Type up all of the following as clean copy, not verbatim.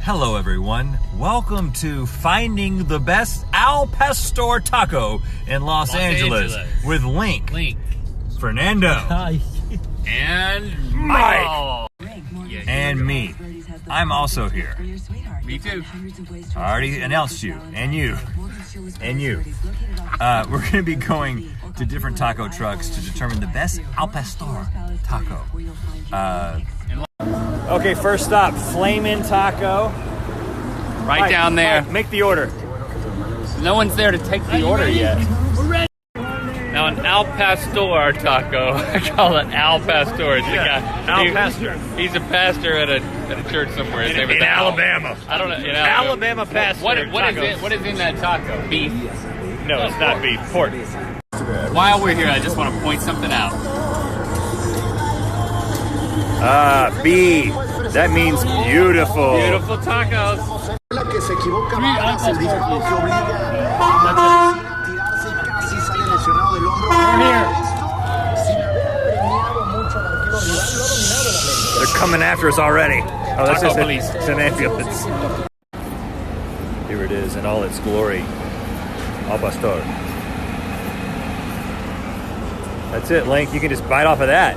Hello everyone, welcome to Finding the Best Al Pastor Taco in Los Angeles with Link, Fernando, and Mike, and me. I'm also here. Me too. I already announced you, and you, and you. We're going to be going to different taco trucks to determine the best Al Pastor taco. Okay, first stop, Flamin' Taco. Right Mike, down there. Mike, make the order. No one's there to take the order yet. We're ready. Now an Al Pastor taco. I call it Al Pastor. It's a guy. Al Pastor. He's a pastor at a church somewhere. His name is In Alabama. I don't know. Alabama pastor. What is it? What is in that taco? Beef. No, it's not beef. Pork. While we're here, I just want to point something out. B. That means beautiful. Beautiful tacos. La que se equivoca más es el disparo que obliga a tirarse y casi sale lesionado del hombro. Sin haber premiado mucho al arquero rival, lo ha dominado la media. They're coming after us already. Oh, that's Taco police. It's an ambulance. Here it is in all its glory. Al Pastor. That's it, Link. You can just bite off of that.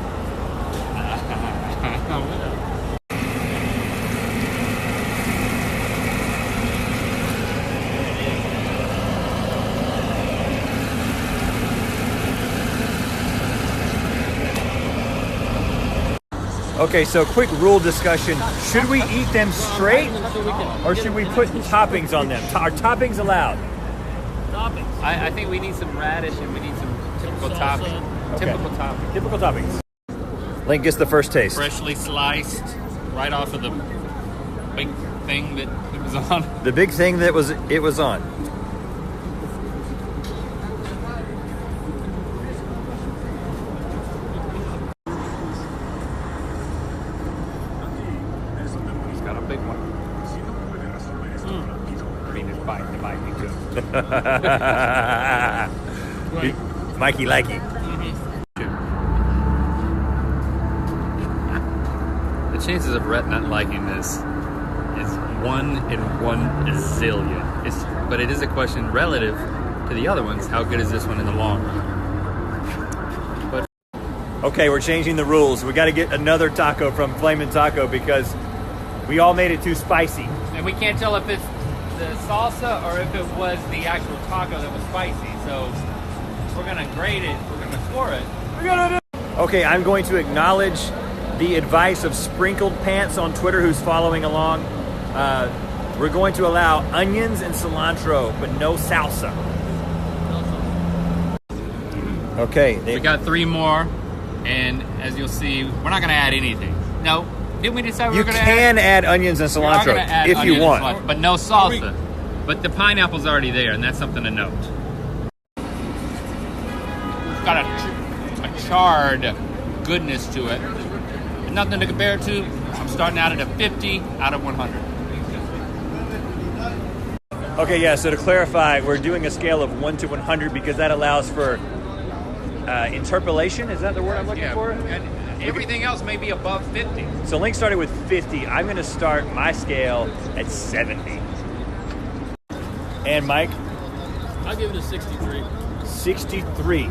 Okay, so quick rule discussion. Should we eat them straight or should we put toppings on them? Are toppings allowed? Toppings. I think we need some radish and we need some typical toppings. Okay. Typical toppings. Typical toppings. Link gets the first taste. Freshly sliced, right off of the big thing that it was on. The big thing that it was on. He's got a big one. I mean, it's bite me too. Mikey likey. The chances of Rhett not liking this is 1 in 1 zillion. But it is a question relative to the other ones. How good is this one in the long run? But Okay, we're changing the rules. We got to get another taco from Flamin' Taco because we all made it too spicy. and we can't tell if it's the salsa or if it was the actual taco that was spicy. So we're gonna grade it. We're gonna score it. Okay, I'm going to acknowledge the advice of Sprinkled Pants on Twitter, who's following along. We're going to allow onions and cilantro, but no salsa. Okay. We got 3 more, and as you'll see, we're not gonna add anything. No, didn't we decide we You were gonna can add onions and We are cilantro gonna add if you onions and want. cilantro, but no salsa. But the pineapple's already there, and that's something to note. It's got a charred goodness to it. And nothing to compare it to. I'm starting out at a 50 out of 100. Okay, yeah, so to clarify, we're doing a scale of 1 to 100 because that allows for interpolation. Is that the word I'm looking for? And everything else may be above 50. So Link started with 50. I'm going to start my scale at 70. And Mike? I'll give it a 63. 63.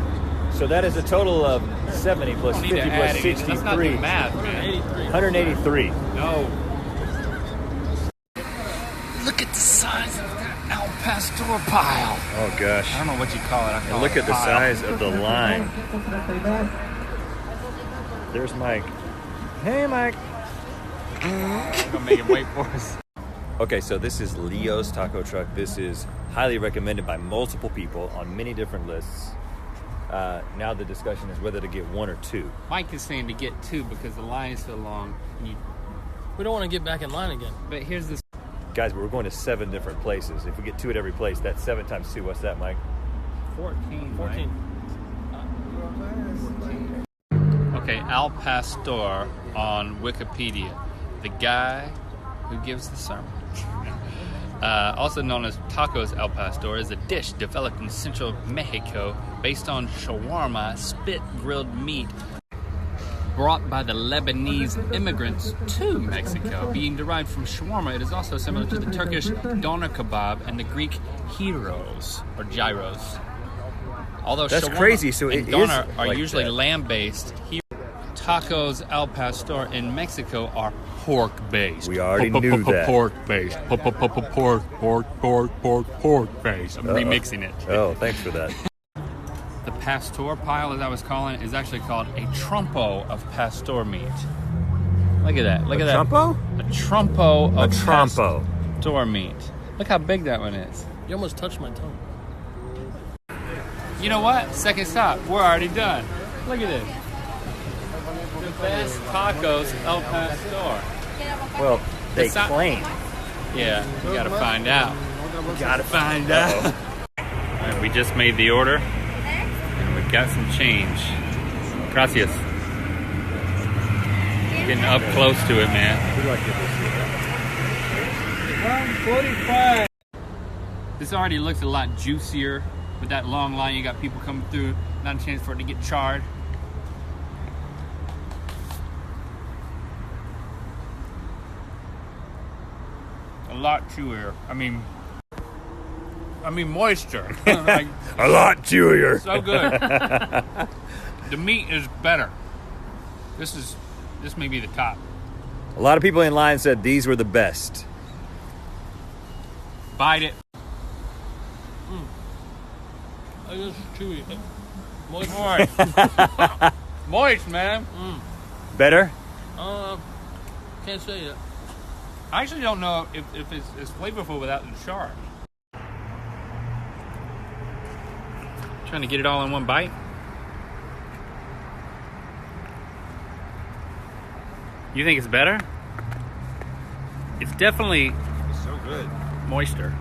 So that is a total of 70 plus Don't need 50 to plus add anything. That's not 63. the math, man. 83. 183. No. Look at the size of that Al Pastor pile. Oh, gosh. I don't know what you call it. I And call look it at the pile. size of the line. There's Mike. Hey, Mike. I'm gonna make him wait for us. Okay, so this is Leo's Taco Truck. This is highly recommended by multiple people on many different lists. Now the discussion is whether to get 1 or 2. Mike is saying to get 2 because the line is so long. We don't want to get back in line again. But here's this. Guys, we're going to 7 different places. If we get 2 at every place, that's 7 times 2. What's that, Mike? 14. 14. Okay, Al Pastor on Wikipedia. The guy who gives the sermon. Also known as tacos al pastor, is a dish developed in central Mexico based on shawarma, spit grilled meat. brought by the Lebanese immigrants to Mexico. Being derived from shawarma, it is also similar to the Turkish doner kebab and the Greek gyros, or gyros. Although That's shawarma crazy. So and it is doner are like usually that. lamb-based. Tacos al pastor in Mexico are pork-based. We already knew that. Pork-based. Pork-based. I'm remixing it. Oh, thanks for that. The pastor pile, as I was calling it, is actually called a trompo of pastor meat. Look at that. Look at that. Trompo? A trompo of trompo. pastor meat. Look how big that one is. You almost touched my tongue. You know what? Second stop. We're already done. Look at this. The best tacos El Pastor. Well, they It's not- claim. Yeah, we gotta find out. Gotta Find out. Alright, we just made the order. And we got some change. Gracias. Getting up close to it, man. This already looks a lot juicier. With that long line, you got people coming through. Not a chance for it to get charred. A lot chewier. I mean moisture. Like, A lot chewier. so good. The meat is better. This may be the top. A lot of people in line said these were the best. Bite it. It is chewy. Moist. Moist, man. Better? Can't say it. I actually don't know if it's flavorful without the char. Trying to get it all in one bite. You think it's better? It's definitely So good. moister.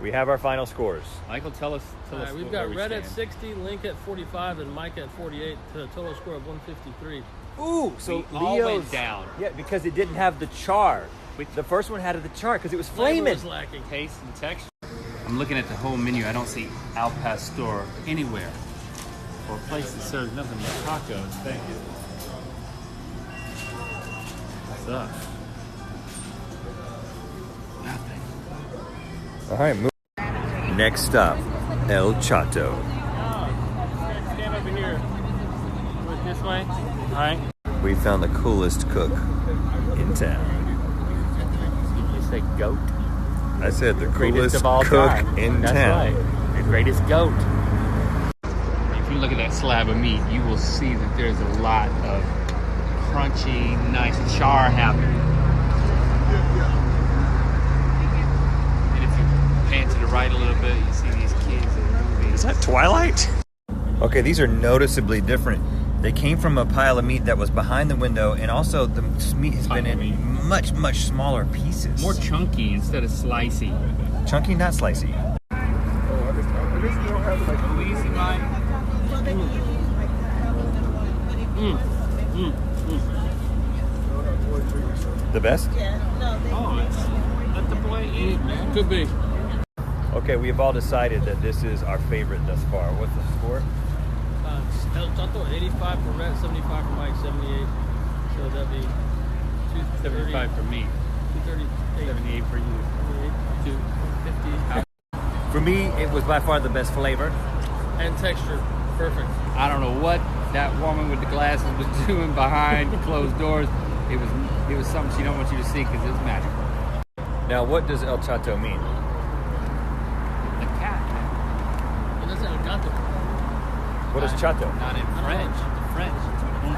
We have our final scores. Michael, tell us. All right, we've got Rhett at 60, Link at 45, and Mike at 48 to a total score of 153. Ooh, so We all Leo's went down. Yeah, because it didn't have the char. The first one had the char because it was Flavor flaming. was lacking. Taste and texture. I'm looking at the whole menu. I don't see Al Pastor anywhere. For a place that serves nothing but tacos. Thank you. What's up? Nothing. All right, move. Next stop, El Chato. Stand over here. Look this way. All right. We found the coolest cook in town. Did you say goat? I said the Greatest coolest of all cook time. in That's town. right. The greatest goat. If you look at that slab of meat, you will see that there's a lot of crunchy, nice char happening. And if you pan to the right a little bit, you see these kids that are moving. Is that Twilight? Okay, these are noticeably different. They came from a pile of meat that was behind the window, and also the meat has been in much, much smaller pieces. More chunky instead of slicey. chunky, not slicey. Go easy, Mike. The best? Oh, let the boy eat, man. Could be. Okay, we have all decided that this is our favorite thus far. What's the score? El Chato, 85 for Rhett, 75 for Mike, 78. So that'd be 230. 75 for me. 238. 78 for you. 250. For me, it was by far the best flavor. And texture. Perfect. I don't know what that woman with the glasses was doing behind closed doors. It was something she don't want you to see because it's magical. Now, what does El Chato mean? The cat, man. It doesn't El Gato. What is Chato? Not in French. The French.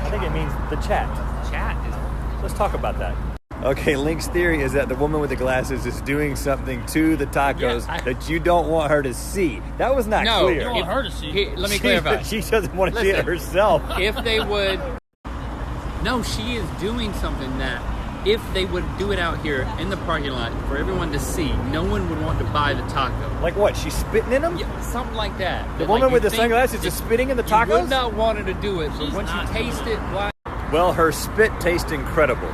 I think it means the chat. Chat is. Let's talk about that. Okay, Link's theory is that the woman with the glasses is doing something to the tacos that you don't want her to see. That was not No, clear. You don't want her to see. Let me clarify. She doesn't want to see it Listen. herself. If they would. No, she is doing something that if they would do it out here in the parking lot for everyone to see, no one would want to buy the taco. Like what? She's spitting in them? Yeah, something like that. The Like, woman you with the think sunglasses is spitting in the You tacos? would not want her to do it, but She's once you not. taste it, why? Well, her spit tastes incredible.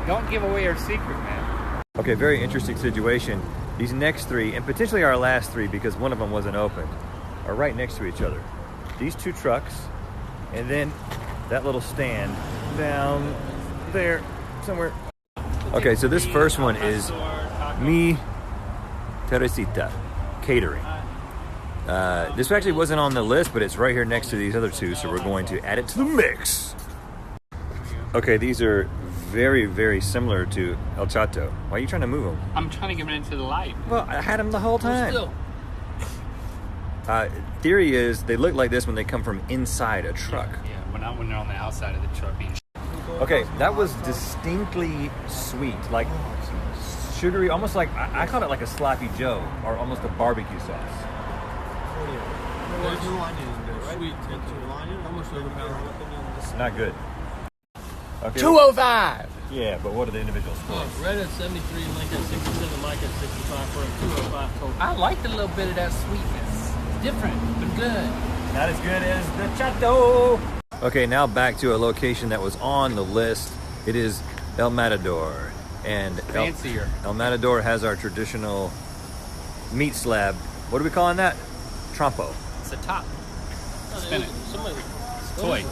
Don't give away her secret, man. Okay, very interesting situation. These next three, and potentially our last three because one of them wasn't open, are right next to each other. These two trucks, and then that little stand down there somewhere. Okay, so this first one is Mi Teresita Catering. This actually wasn't on the list, but it's right here next to these other two, so we're going to add it to the mix. Okay, these are very, very similar to El Chato. Why are you trying to move them? I'm trying to get them into the light. Well, I had them the whole time. Still. Theory is they look like this when they come from inside a truck. Yeah, when they're on the outside of the truck being. Okay, that was distinctly sweet, like sugary, almost like, I call it like a sloppy Joe, or almost a barbecue sauce. There's no onion in there, sweet onion, almost overpowering. Not good. Okay. 205. Yeah, but what are the individual scores? Rhett at 73, Link at 67, Mike at 65 for a 205 total. I liked a little bit of that sweetness. Different, but good. Not as good as the Chato. Okay, now back to a location that was on the list. It is El Matador. And Fancier. El Matador has our traditional meat slab. What are we calling that? Trompo. It's a top. Spin it. Toy.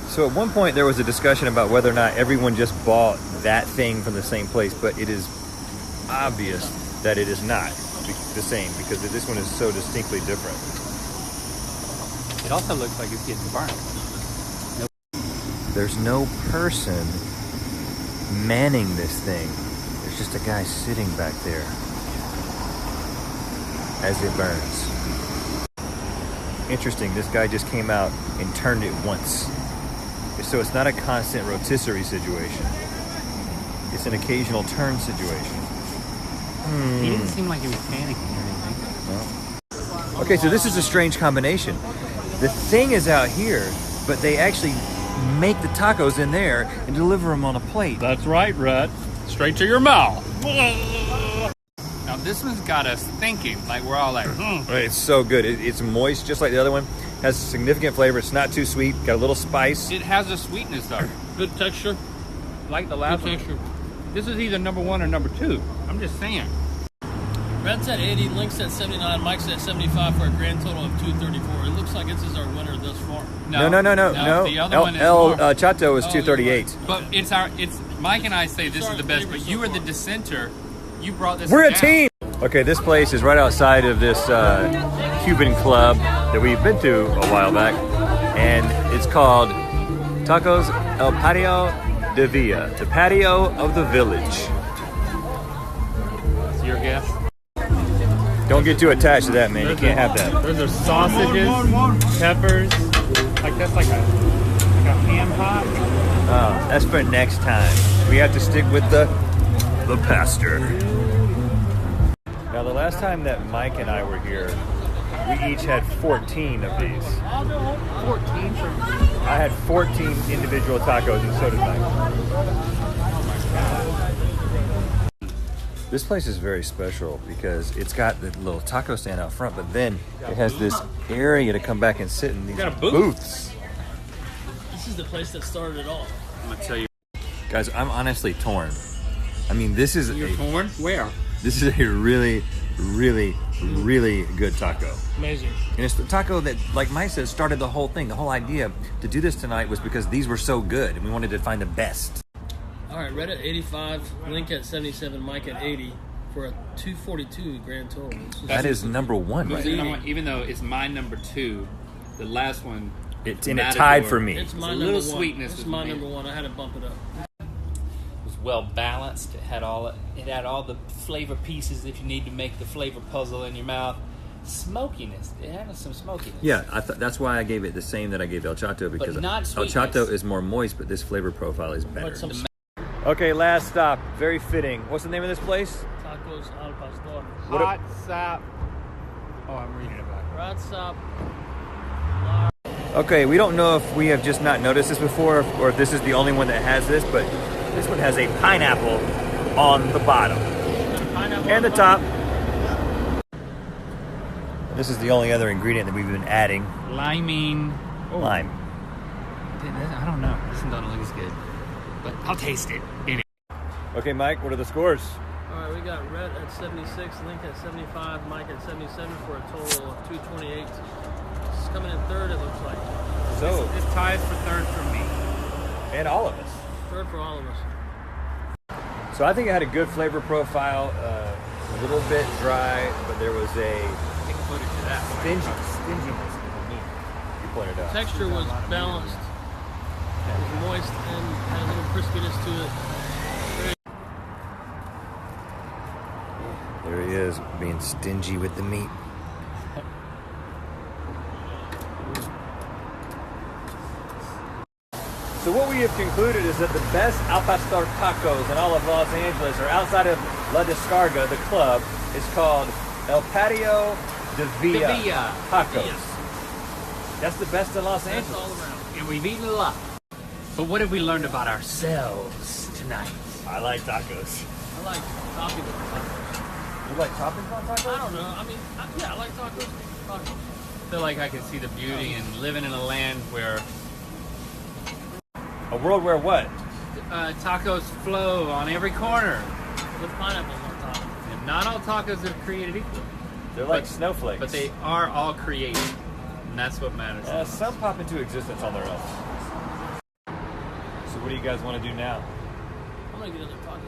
So at one point there was a discussion about whether or not everyone just bought that thing from the same place, but it is obvious that it is not the same because this one is so distinctly different. It also looks like it's getting burned. There's no person manning this thing. There's just a guy sitting back there as it burns. Interesting, this guy just came out and turned it once. So it's not a constant rotisserie situation. It's an occasional turn situation. He didn't seem like he was panicking or anything. No. Okay, so this is a strange combination. The thing is out here, but they actually make the tacos in there and deliver them on a plate. That's right, Rhett. Straight to your mouth. Now this one's got us thinking, like we're all like, It's so good. It's moist, just like the other one. Has significant flavor. It's not too sweet. Got a little spice. It has a sweetness though. Good texture. Like the last Good one. texture. This is either number 1 or number 2. I'm just saying. Rhett's at 80, Link's at 79, Mike's at 75 for a grand total of 234. It looks like this is our winner thus far. No. The other one is El Chato is 238. But it's Mike and I say this is the best, but you were the dissenter. You brought this. We're a down. team. Okay, this place is right outside of this Cuban club that we've been to a while back, and it's called Tacos El Patio de Villa, the patio of the village. That's your guess. Don't get too attached to that, man. You can't have that. Those are sausages, peppers. Like that's like a ham hock. Oh, that's for next time. We have to stick with the pastor. Now, the last time that Mike and I were here, we each had 14 of these. 14 for I had 14 individual tacos, and so did Mike. This place is very special because it's got the little taco stand out front, but then it has this area to come back and sit in these booths. This is the place that started it all. I'm gonna tell you. Guys, I'm honestly torn. I mean, this is You're torn? Where? This is a really, really, really good taco. Amazing. And it's the taco that, like Mike said, started the whole thing. The whole idea to do this tonight was because these were so good and we wanted to find the best. All right, Rhett at 85, Link at 77, Mike at 80 for a 242 grand total. That is number one, right? Even though it's my number 2, the last one. It tied for me. It's my a number little one. sweetness It's with my me. number 1. I had to bump it up. Was well balanced. It had all the flavor pieces that you need to make the flavor puzzle in your mouth. Smokiness. It had some smokiness. Yeah, that's why I gave it the same that I gave El Chato, because not El sweetness. Chato is more moist, but this flavor profile is better. But some Okay, last stop. Very fitting. What's the name of this place? tacos al pastor. Hot sap. Oh, I'm reading about it. Hot sap. Okay, we don't know if we have just not noticed this before or if this is the only one that has this, but this one has a pineapple on the bottom Pineapple and the top. This is the only other ingredient that we've been adding. Limeine. Oh. Lime. I don't know. This one doesn't look as good. But I'll taste it. Okay, Mike, what are the scores? All right, we got Rhett at 76, Link at 75, Mike at 77 for a total of 228. It's coming in third, it looks like. So, This ties for third for me. And all of us. Third for all of us. So I think it had a good flavor profile, a little bit dry, but there was a Take footage of that. stinginess in the meat. You pointed out. Texture was balanced. It was moist and had a little crispiness to it. There he is, being stingy with the meat. So what we have concluded is that the best al pastor tacos in all of Los Angeles, or outside of La Descarga, the club, is called El Patio de Villa Tacos. That's the best in Los That's Angeles. all around. And we've eaten a lot. But what have we learned about ourselves tonight? I like tacos. I like topping with tacos. You like toppings on tacos? I don't know. I mean, yeah, I like tacos. Tacos. I feel like I can see the beauty in living in a land where A world where what? tacos flow on every corner. With pineapple on top. And not all tacos are created equal. They're like But- snowflakes. But they are all created. And that's what matters. Some pop into existence on their own. So what do you guys want to do now? I'm gonna get another taco.